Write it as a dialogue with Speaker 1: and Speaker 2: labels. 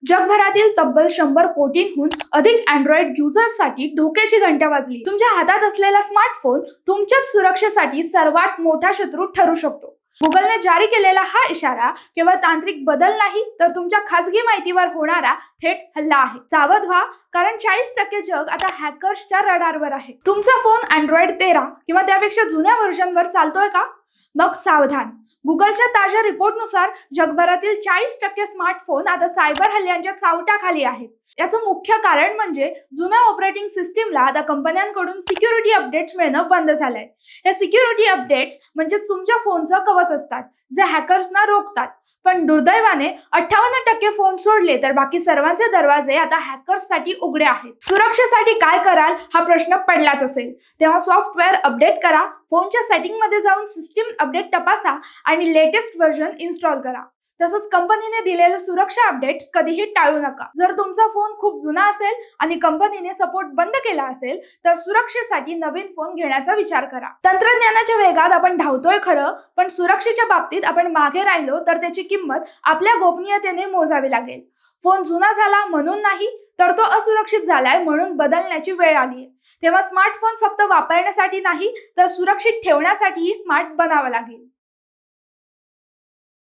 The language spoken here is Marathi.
Speaker 1: जगभरातील तब्बल 100 कोटींहून अधिक अँड्रॉइड युजर्ससाठी धोक्याची घंटा वाजली. तुमच्या हातात असलेला स्मार्टफोन तुमच्याच सुरक्षेसाठी सर्वात मोठा शत्रू ठरू शकतो. गुगलने जारी केलेला हा इशारा केवळ तांत्रिक बदल नाही, तर तुमच्या खासगी माहितीवर होणारा थेट हल्ला आहे. सावध व्हा, कारण 40% जग आता हॅकर्सच्या रडारवर आहे. तुमचा फोन अँड्रॉइड 13 किंवा त्यापेक्षा जुन्या व्हर्जनवर चालतोय का? मग सावधान. गुगलच्या ताज्या रिपोर्टनुसार जगभरातील 40% स्मार्टफोन आता सायबर हल्ल्यांच्या सावटाखाली आहेत. याचं मुख्य कारण म्हणजे जुन्या ऑपरेटिंग सिस्टीमला आता कंपन्यांकडून सिक्युरिटी अपडेट्स मिळणं बंद झालंय. हे सिक्युरिटी अपडेट्स म्हणजे तुमच्या फोनचं कवच असतात, जे हॅकर्सना रोखतात. पण दुर्दैवाने 58% फोन सोडले तर बाकी सर्वांचे दरवाजे आता हॅकर्ससाठी उघडे आहेत. सुरक्षेसाठी काय कराल हा प्रश्न पडलाच असेल. तेव्हा सॉफ्टवेअर अपडेट करा, फोनच्या सेटिंगमध्ये जाऊन सिस्टीम अपडेट तपासा आणि लेटेस्ट व्हर्जन इन्स्टॉल करा. तसंच कंपनीने दिलेले सुरक्षा अपडेट्स कधीही टाळू नका. जर तुमचा फोन खूप जुना असेल आणि कंपनीने सपोर्ट बंद केला असेल तर सुरक्षेसाठी नवीन फोन घेण्याचा विचार करा. तंत्रज्ञानाच्या वेगात आपण धावतोय खरं, पण सुरक्षेच्या बाबतीत आपण मागे राहिलो तर त्याची किंमत आपल्या गोपनीयतेने मोजावी लागेल. फोन जुना झाला म्हणून नाही, तर तो असुरक्षित झालाय म्हणून बदलण्याची वेळ आली आहे. तेव्हा स्मार्टफोन फक्त वापरण्यासाठी नाही, तर सुरक्षित ठेवण्यासाठीही स्मार्ट बनावा लागेल.